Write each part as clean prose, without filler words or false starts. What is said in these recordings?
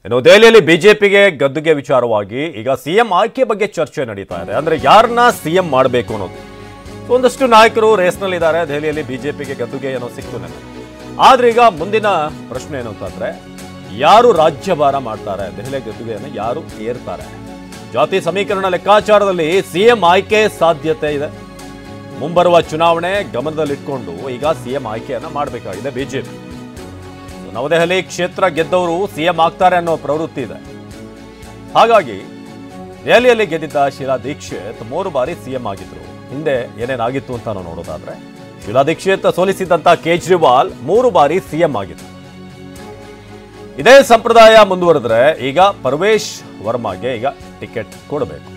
ಇನ್ನು ದೆಹಲಿಯಲ್ಲಿ ಬಿಜೆಪಿಗೆ ಗದ್ದುಗೆ ವಿಚಾರವಾಗಿ ಈಗ ಸಿಎಂ ಆಯ್ಕೆ ಬಗ್ಗೆ ಚರ್ಚೆ ನಡೀತಾ ಇದೆ. ಅಂದ್ರೆ ಯಾರನ್ನ ಸಿಎಂ ಮಾಡಬೇಕು ಅನ್ನೋದು. ಒಂದಷ್ಟು ನಾಯಕರು ರೇಸ್ನಲ್ಲಿದ್ದಾರೆ. ದೆಹಲಿಯಲ್ಲಿ ಬಿಜೆಪಿಗೆ ಗದ್ದುಗೆ ಏನೋ ಸಿಕ್ತು ನನಗೆ. ಆದ್ರೆ ಈಗ ಮುಂದಿನ ಪ್ರಶ್ನೆ ಏನು ಅಂತಂದ್ರೆ, ಯಾರು ರಾಜ್ಯಭಾರ ಮಾಡ್ತಾರೆ, ದೆಹಲಿ ಗದ್ದುಗೆಯನ್ನು ಯಾರು ಏರ್ತಾರೆ? ಜಾತಿ ಸಮೀಕರಣ ಲೆಕ್ಕಾಚಾರದಲ್ಲಿ ಸಿಎಂ ಆಯ್ಕೆ ಸಾಧ್ಯತೆ ಇದೆ. ಮುಂಬರುವ ಚುನಾವಣೆ ಗಮನದಲ್ಲಿಟ್ಕೊಂಡು ಈಗ ಸಿಎಂ ಆಯ್ಕೆಯನ್ನ ಮಾಡಬೇಕಾಗಿದೆ ಬಿಜೆಪಿ. ನವದೆಹಲಿ ಕ್ಷೇತ್ರ ಗೆದ್ದವರು ಸಿಎಂ ಆಗ್ತಾರೆ ಅನ್ನೋ ಪ್ರವೃತ್ತಿ ಇದೆ. ಹಾಗಾಗಿ ದೆಹಲಿಯಲ್ಲಿ ಗೆದ್ದಿದ್ದ ಶೀಲಾ ದೀಕ್ಷಿತ್ 3 ಬಾರಿ ಸಿಎಂ ಆಗಿದ್ರು. ಹಿಂದೆ ಏನೇನಾಗಿತ್ತು ಅಂತ ನಾವು ನೋಡೋದಾದ್ರೆ, ಶೀಲಾ ದೀಕ್ಷಿತ್ ಸೋಲಿಸಿದಂತ ಕೇಜ್ರಿವಾಲ್ 3 ಬಾರಿ ಸಿಎಂ ಆಗಿದ್ರು. ಇದೇ ಸಂಪ್ರದಾಯ ಮುಂದುವರೆದ್ರೆ ಈಗ ಪರ್ವೇಶ್ ವರ್ಮಾಗೆ ಈಗ ಟಿಕೆಟ್ ಕೊಡಬೇಕು.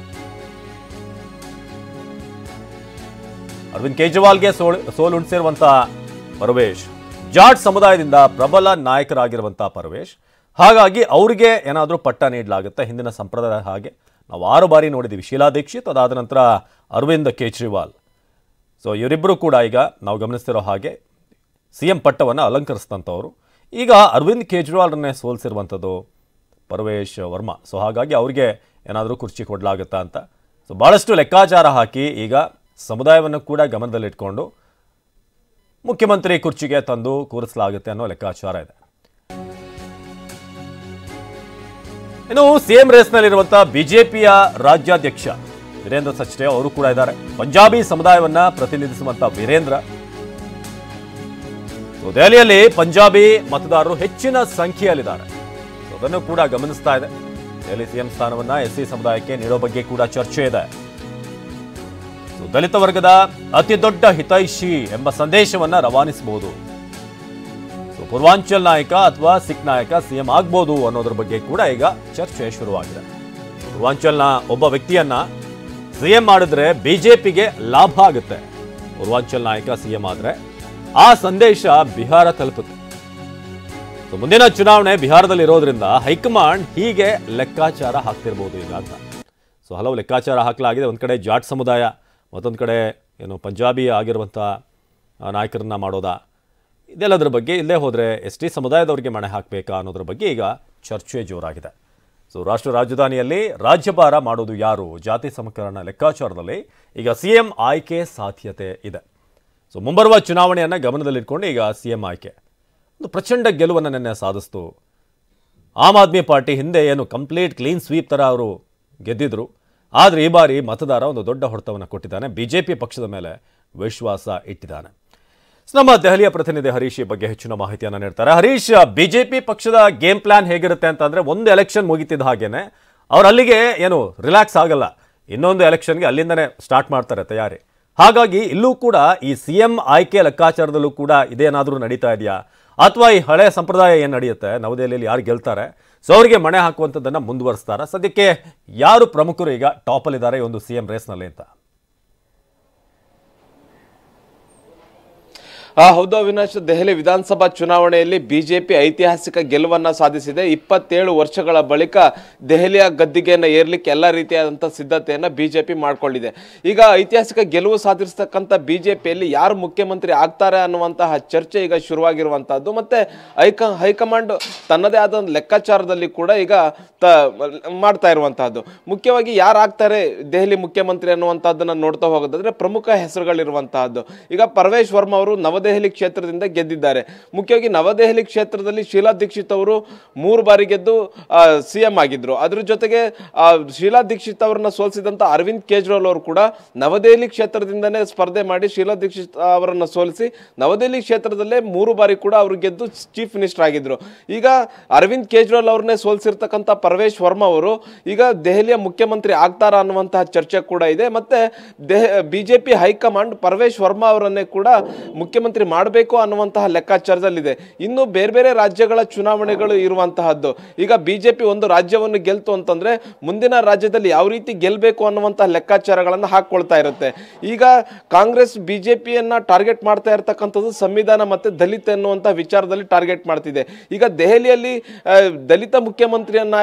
ಅರವಿಂದ್ ಕೇಜ್ರಿವಾಲ್ಗೆ ಸೋಲುಣಿಸಿರುವಂತಹ ಪರ್ವೇಶ್ ಜಾಟ್ ಸಮುದಾಯದಿಂದ ಪ್ರಬಲ ನಾಯಕರಾಗಿರುವಂತಹ ಪರ್ವೇಶ್. ಹಾಗಾಗಿ ಅವ್ರಿಗೆ ಏನಾದರೂ ಪಟ್ಟ ನೀಡಲಾಗುತ್ತೆ. ಹಿಂದಿನ ಸಂಪ್ರದಾಯ ಹಾಗೆ ನಾವು 6 ಬಾರಿ ನೋಡಿದ್ದೀವಿ ಶೀಲಾ ದೀಕ್ಷಿತ್, ಅದಾದ ನಂತರ ಅರವಿಂದ್ ಕೇಜ್ರಿವಾಲ್. ಸೊ ಇವರಿಬ್ಬರು ಕೂಡ ಈಗ ನಾವು ಗಮನಿಸ್ತಿರೋ ಹಾಗೆ ಸಿಎಂ ಪಟ್ಟವನ್ನು ಅಲಂಕರಿಸಿದಂಥವ್ರು. ಈಗ ಅರವಿಂದ್ ಕೇಜ್ರಿವಾಲ್ರನ್ನೇ ಸೋಲಿಸಿರುವಂಥದ್ದು ಪರ್ವೇಶ್ ವರ್ಮಾ. ಸೊ ಹಾಗಾಗಿ ಅವ್ರಿಗೆ ಏನಾದರೂ ಕುರ್ಚಿ ಕೊಡಲಾಗುತ್ತಾ ಅಂತ ಸೊ ಭಾಳಷ್ಟು ಲೆಕ್ಕಾಚಾರ ಹಾಕಿ ಈಗ ಸಮುದಾಯವನ್ನು ಕೂಡ ಗಮನದಲ್ಲಿಟ್ಕೊಂಡು ಮುಖ್ಯಮಂತ್ರಿ ಕುರ್ಚಿಗೆ ತಂದು ಕೂರಿಸಲಾಗುತ್ತೆ ಅನ್ನೋ ಲೆಕ್ಕಾಚಾರ ಇದೆ. ಇನ್ನು ಸಿಎಂ ರೇಸ್ನಲ್ಲಿರುವಂತಹ ಬಿಜೆಪಿಯ ರಾಜ್ಯಾಧ್ಯಕ್ಷ ವೀರೇಂದ್ರ ಸಚ್ದೇವ್ ಅವರು ಕೂಡ ಇದ್ದಾರೆ. ಪಂಜಾಬಿ ಸಮುದಾಯವನ್ನ ಪ್ರತಿನಿಧಿಸುವಂತಹ ವೀರೇಂದ್ರ. ದೆಹಲಿಯಲ್ಲಿ ಪಂಜಾಬಿ ಮತದಾರರು ಹೆಚ್ಚಿನ ಸಂಖ್ಯೆಯಲ್ಲಿದ್ದಾರೆ. ಅದನ್ನು ಕೂಡ ಗಮನಿಸ್ತಾ ಇದೆ. ದೆಹಲಿ ಸಿಎಂ ಸ್ಥಾನವನ್ನ ಎಸ್ಸಿ ಸಮುದಾಯಕ್ಕೆ ನೀಡೋ ಬಗ್ಗೆ ಕೂಡ ಚರ್ಚೆ ಇದೆ. ದಲಿತ ವರ್ಗದ ಅತಿ ದೊಡ್ಡ ಹಿತೈಷಿ ಎಂಬ ಸಂದೇಶವನ್ನ ರವಾನಿಸಬಹುದು. ಪೂರ್ವಾಂಚಲ್ ನಾಯಕ ಅಥವಾ ಸಿಖ್ ನಾಯಕ ಸಿಎಂ ಆಗ್ಬೋದು ಅನ್ನೋದ್ರ ಬಗ್ಗೆ ಕೂಡ ಈಗ ಚರ್ಚೆ ಶುರುವಾಗಿದೆ. ಪೂರ್ವಾಂಚಲ್ನ ಒಬ್ಬ ವ್ಯಕ್ತಿಯನ್ನ ಸಿಎಂ ಮಾಡಿದ್ರೆ ಬಿಜೆಪಿಗೆ ಲಾಭ ಆಗುತ್ತೆ. ಪೂರ್ವಾಂಚಲ್ ನಾಯಕ ಸಿಎಂ ಆದ್ರೆ ಆ ಸಂದೇಶ ಬಿಹಾರ ತಲುಪುತ್ತೆ. ಮುಂದಿನ ಚುನಾವಣೆ ಬಿಹಾರದಲ್ಲಿ ಇರೋದ್ರಿಂದ ಹೈಕಮಾಂಡ್ ಹೀಗೆ ಲೆಕ್ಕಾಚಾರ ಹಾಕ್ತಿರ್ಬೋದು ಈಗ ಅಂತ. ಸೊ ಹಲವು ಲೆಕ್ಕಾಚಾರ ಹಾಕಲಾಗಿದೆ. ಒಂದ್ ಕಡೆ ಜಾಟ್ ಸಮುದಾಯ, ಮತ್ತೊಂದು ಕಡೆ ಏನು ಪಂಜಾಬಿ ಆಗಿರುವಂಥ ನಾಯಕರನ್ನ ಮಾಡೋದಾ, ಇದೆಲ್ಲದರ ಬಗ್ಗೆ ಇಲ್ಲೇ ಹೋದರೆ ಎಸ್ ಟಿ ಸಮುದಾಯದವರಿಗೆ ಮಣೆ ಹಾಕಬೇಕಾ ಅನ್ನೋದ್ರ ಬಗ್ಗೆ ಈಗ ಚರ್ಚೆ ಜೋರಾಗಿದೆ. ಸೊ ರಾಷ್ಟ್ರ ರಾಜಧಾನಿಯಲ್ಲಿ ರಾಜ್ಯಭಾರ ಮಾಡೋದು ಯಾರು? ಜಾತಿ ಸಮೀಕರಣ ಲೆಕ್ಕಾಚಾರದಲ್ಲಿ ಈಗ ಸಿಎಂ ಆಯ್ಕೆ ಸಾಧ್ಯತೆ ಇದೆ. ಸೊ ಮುಂಬರುವ ಚುನಾವಣೆಯನ್ನು ಗಮನದಲ್ಲಿಟ್ಕೊಂಡು ಈಗ ಸಿಎಂ ಆಯ್ಕೆ ಒಂದು ಪ್ರಚಂಡ ಗೆಲುವನ್ನು ನಿನ್ನೆ ಸಾಧಿಸ್ತು. ಆಮ್ ಆದ್ಮಿ ಪಾರ್ಟಿ ಹಿಂದೆ ಏನು ಕಂಪ್ಲೀಟ್ ಕ್ಲೀನ್ ಸ್ವೀಪ್ ಥರ ಅವರು ಗೆದ್ದಿದ್ರು. ಆದರೆ ಈ ಬಾರಿ ಮತದಾರ ಒಂದು ದೊಡ್ಡ ಹೊಡೆತವನ್ನು ಕೊಟ್ಟಿದ್ದಾನೆ. ಬಿಜೆಪಿ ಪಕ್ಷದ ಮೇಲೆ ವಿಶ್ವಾಸ ಇಟ್ಟಿದ್ದಾನೆ. ನಮ್ಮ ದೆಹಲಿಯ ಪ್ರತಿನಿಧಿ ಹರೀಶ್ ಈ ಬಗ್ಗೆ ಹೆಚ್ಚಿನ ಮಾಹಿತಿಯನ್ನು ನೀಡ್ತಾರೆ. ಹರೀಶ್, ಬಿಜೆಪಿ ಪಕ್ಷದ ಗೇಮ್ ಪ್ಲಾನ್ ಹೇಗಿರುತ್ತೆ ಅಂತಂದ್ರೆ, ಒಂದು ಎಲೆಕ್ಷನ್ ಮುಗಿತಿದ್ದ ಹಾಗೇನೆ ಅವ್ರು ಅಲ್ಲಿಗೆ ಏನು ರಿಲ್ಯಾಕ್ಸ್ ಆಗಲ್ಲ. ಇನ್ನೊಂದು ಎಲೆಕ್ಷನ್ಗೆ ಅಲ್ಲಿಂದನೇ ಸ್ಟಾರ್ಟ್ ಮಾಡ್ತಾರೆ ತಯಾರಿ. ಹಾಗಾಗಿ ಇಲ್ಲೂ ಕೂಡ ಈ ಸಿಎಂ ಆಯ್ಕೆ ಲೆಕ್ಕಾಚಾರದಲ್ಲೂ ಕೂಡ ಇದೇನಾದರೂ ನಡೀತಾ ಇದೆಯಾ, ಅಥವಾ ಈ ಹಳೆ ಸಂಪ್ರದಾಯ ಏನು ನಡೆಯುತ್ತೆ ನವದೆಹಲಿಯಲ್ಲಿ ಯಾರು ಗೆಲ್ತಾರೆ ಸೊ ಅವರಿಗೆ ಮಣೆ ಹಾಕುವಂಥದ್ದನ್ನು ಮುಂದುವರಿಸ್ತಾರೆ? ಸದ್ಯಕ್ಕೆ ಯಾರು ಪ್ರಮುಖರು ಈಗ ಟಾಪಲ್ಲಿದ್ದಾರೆ ಈ ಒಂದು ಸಿಎಂ ರೇಸ್ನಲ್ಲಿ ಅಂತ? ಹೌದು ಅವಿನಾಶ್, ದೆಹಲಿ ವಿಧಾನಸಭಾ ಚುನಾವಣೆಯಲ್ಲಿ ಬಿಜೆಪಿ ಐತಿಹಾಸಿಕ ಗೆಲುವನ್ನ ಸಾಧಿಸಿದೆ. 27 ವರ್ಷಗಳ ಬಳಿಕ ದೆಹಲಿಯ ಗದ್ದಿಗೆಯನ್ನು ಏರ್ಲಿಕ್ಕೆ ಎಲ್ಲ ರೀತಿಯಾದಂತಹ ಸಿದ್ಧತೆಯನ್ನ ಬಿಜೆಪಿ ಮಾಡಿಕೊಂಡಿದೆ. ಈಗ ಐತಿಹಾಸಿಕ ಗೆಲುವು ಸಾಧಿಸತಕ್ಕಂಥ ಬಿಜೆಪಿಯಲ್ಲಿ ಯಾರು ಮುಖ್ಯಮಂತ್ರಿ ಆಗ್ತಾರೆ ಅನ್ನುವಂತಹ ಚರ್ಚೆ ಈಗ ಶುರುವಾಗಿರುವಂತಹದ್ದು. ಮತ್ತೆ ಹೈಕಮಾಂಡ್ ತನ್ನದೇ ಆದ ಲೆಕ್ಕಾಚಾರದಲ್ಲಿ ಕೂಡ ಈಗ ಮಾಡ್ತಾ ಇರುವಂತಹದ್ದು. ಮುಖ್ಯವಾಗಿ ಯಾರು ಆಗ್ತಾರೆ ದೆಹಲಿ ಮುಖ್ಯಮಂತ್ರಿ ಅನ್ನುವಂಥದ್ದನ್ನ ನೋಡ್ತಾ ಹೋಗೋದಾದ್ರೆ ಪ್ರಮುಖ ಹೆಸರುಗಳಿರುವಂತಹದ್ದು. ಈಗ ಪರ್ವೇಶ್ ವರ್ಮಾ ಅವರು ನವದೆಹಲಿ ಕ್ಷೇತ್ರದಿಂದ ಗೆದ್ದಿದ್ದಾರೆ. ಮುಖ್ಯವಾಗಿ ನವದೆಹಲಿ ಕ್ಷೇತ್ರದಲ್ಲಿ ಶೀಲಾ ದೀಕ್ಷಿತ್ ಅವರು 3 ಬಾರಿ ಗೆದ್ದು ಸಿಎಂ ಆಗಿದ್ರು. ಅದ್ರ ಜೊತೆಗೆ ಶೀಲಾ ದೀಕ್ಷಿತ್ ಅವರನ್ನ ಸೋಲಿಸಿದಂತ ಅರವಿಂದ್ ಕೇಜ್ರಿವಾಲ್ ಅವರು ಕೂಡ ನವದೆಹಲಿ ಕ್ಷೇತ್ರದಿಂದನೇ ಸ್ಪರ್ಧೆ ಮಾಡಿ ಶೀಲಾ ದೀಕ್ಷಿತ್ ಅವರನ್ನ ಸೋಲಿಸಿ ನವದೆಹಲಿ ಕ್ಷೇತ್ರದಲ್ಲೇ 3 ಬಾರಿ ಕೂಡ ಅವರು ಗೆದ್ದು ಚೀಫ್ ಮಿನಿಸ್ಟರ್ ಆಗಿದ್ರು. ಈಗ ಅರವಿಂದ್ ಕೇಜ್ರಿವಾಲ್ ಅವ್ರನ್ನೇ ಸೋಲಿಸಿರ್ತಕ್ಕಂಥ ಪರ್ವೇಶ್ ವರ್ಮಾ ಅವರು ಈಗ ದೆಹಲಿಯ ಮುಖ್ಯಮಂತ್ರಿ ಆಗ್ತಾರಾ ಅನ್ನುವಂತಹ ಚರ್ಚೆ ಕೂಡ ಇದೆ. ಮತ್ತೆ ಬಿಜೆಪಿ ಹೈಕಮಾಂಡ್ ಪರ್ವೇಶ್ ವರ್ಮಾ ಅವರನ್ನೇ ಕೂಡ ಮುಖ್ಯಮಂತ್ರಿ ಮಾಡಬೇಕು ಅನ್ನುವಂತಹ ಲೆಕ್ಕಾಚಾರದಲ್ಲಿದೆ. ಇನ್ನು ಬೇರೆ ಬೇರೆ ರಾಜ್ಯಗಳ ಚುನಾವಣೆಗಳು ಇರುವಂತಹದ್ದು. ಈಗ ಬಿಜೆಪಿ ಒಂದು ರಾಜ್ಯವನ್ನು ಗೆಲ್ತು ಅಂತಂದ್ರೆ ಮುಂದಿನ ರಾಜ್ಯದಲ್ಲಿ ಯಾವ ರೀತಿ ಗೆಲ್ಲಬೇಕು ಅನ್ನುವಂತಹ ಲೆಕ್ಕಾಚಾರಗಳನ್ನು ಹಾಕೊಳ್ತಾ ಇರುತ್ತೆ. ಈಗ ಕಾಂಗ್ರೆಸ್ ಬಿಜೆಪಿಯನ್ನ ಟಾರ್ಗೆಟ್ ಮಾಡ್ತಾ ಇರತಕ್ಕಂಥದ್ದು ಸಂವಿಧಾನ ಮತ್ತೆ ದಲಿತ ಎನ್ನುವಂತಹ ವಿಚಾರದಲ್ಲಿ ಟಾರ್ಗೆಟ್ ಮಾಡ್ತಿದೆ. ಈಗ ದೆಹಲಿಯಲ್ಲಿ ದಲಿತ ಮುಖ್ಯಮಂತ್ರಿಯನ್ನ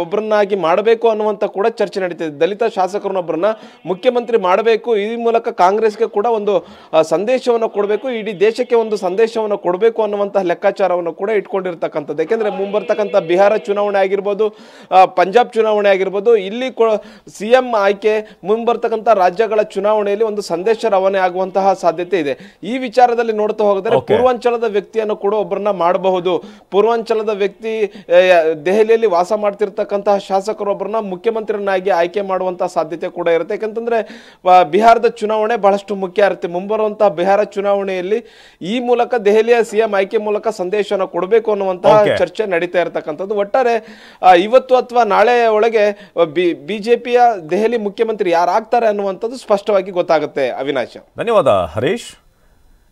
ಒಬ್ಬರನ್ನಾಗಿ ಮಾಡಬೇಕು ಅನ್ನುವಂತ ಕೂಡ ಚರ್ಚೆ ನಡೀತಿದೆ. ದಲಿತ ಶಾಸಕರನ್ನೊಬ್ಬರನ್ನ ಮುಖ್ಯಮಂತ್ರಿ ಮಾಡಬೇಕು, ಈ ಮೂಲಕ ಕಾಂಗ್ರೆಸ್ಗೆ ಕೂಡ ಒಂದು ಸಂದೇಶವನ್ನು ಕೊಡಬೇಕು, ಇಡೀ ಇಡೀ ದೇಶಕ್ಕೆ ಒಂದು ಸಂದೇಶವನ್ನು ಕೊಡಬೇಕು ಅನ್ನುವಂತಹ ಲೆಕ್ಕಾಚಾರವನ್ನು ಕೂಡ ಇಟ್ಕೊಂಡಿರ್ತಕ್ಕಂಥದ್ದು. ಯಾಕೆಂದ್ರೆ ಮುಂಬರ್ತಕ್ಕಂಥ ಬಿಹಾರ ಚುನಾವಣೆ ಆಗಿರ್ಬೋದು, ಪಂಜಾಬ್ ಚುನಾವಣೆ ಆಗಿರ್ಬೋದು, ಇಲ್ಲಿ ಸಿಎಂ ಆಯ್ಕೆ ಮುಂಬರ್ತಕ್ಕಂಥ ರಾಜ್ಯಗಳ ಚುನಾವಣೆಯಲ್ಲಿ ಒಂದು ಸಂದೇಶ ರವಾನೆ ಆಗುವಂತಹ ಸಾಧ್ಯತೆ ಇದೆ. ಈ ವಿಚಾರದಲ್ಲಿ ನೋಡ್ತಾ ಹೋಗಿದ್ರೆ ಪೂರ್ವಾಂಚಲದ ವ್ಯಕ್ತಿಯನ್ನು ಕೂಡ ಒಬ್ಬರನ್ನ ಮಾಡಬಹುದು. ಪೂರ್ವಾಂಚಲದ ವ್ಯಕ್ತಿ ದೆಹಲಿಯಲ್ಲಿ ವಾಸ ಮಾಡ್ತಿರ್ತಕ್ಕಂತಹ ಶಾಸಕರೊಬ್ಬರನ್ನ ಮುಖ್ಯಮಂತ್ರಿಯನ್ನಾಗಿ ಆಯ್ಕೆ ಮಾಡುವಂತಹ ಸಾಧ್ಯತೆ ಕೂಡ ಇರುತ್ತೆ. ಯಾಕಂತಂದ್ರೆ ಬಿಹಾರದ ಚುನಾವಣೆ ಬಹಳಷ್ಟು ಮುಖ್ಯ ಇರುತ್ತೆ. ಮುಂಬರುವಂತಹ ಬಿಹಾರ ಚುನಾವಣೆಯಲ್ಲಿ ಈ ಮೂಲಕ ದೆಹಲಿಯ ಸಿಎಂ ಆಯ್ಕೆ ಮೂಲಕ ಸಂದೇಶವನ್ನು ಕೊಡಬೇಕು ಅನ್ನುವಂತಹ ಚರ್ಚೆ ನಡೀತಾ ಇರತಕ್ಕಂಥದ್ದು. ಒಟ್ಟಾರೆ ಇವತ್ತು ಅಥವಾ ನಾಳೆ ಒಳಗೆ ಬಿಜೆಪಿಯ ದೆಹಲಿ ಮುಖ್ಯಮಂತ್ರಿ ಯಾರಾಗ್ತಾರೆ ಅನ್ನುವಂಥದ್ದು ಸ್ಪಷ್ಟವಾಗಿ ಗೊತ್ತಾಗುತ್ತೆ. ಅವಿನಾಶ್, ಧನ್ಯವಾದ ಹರೀಶ್.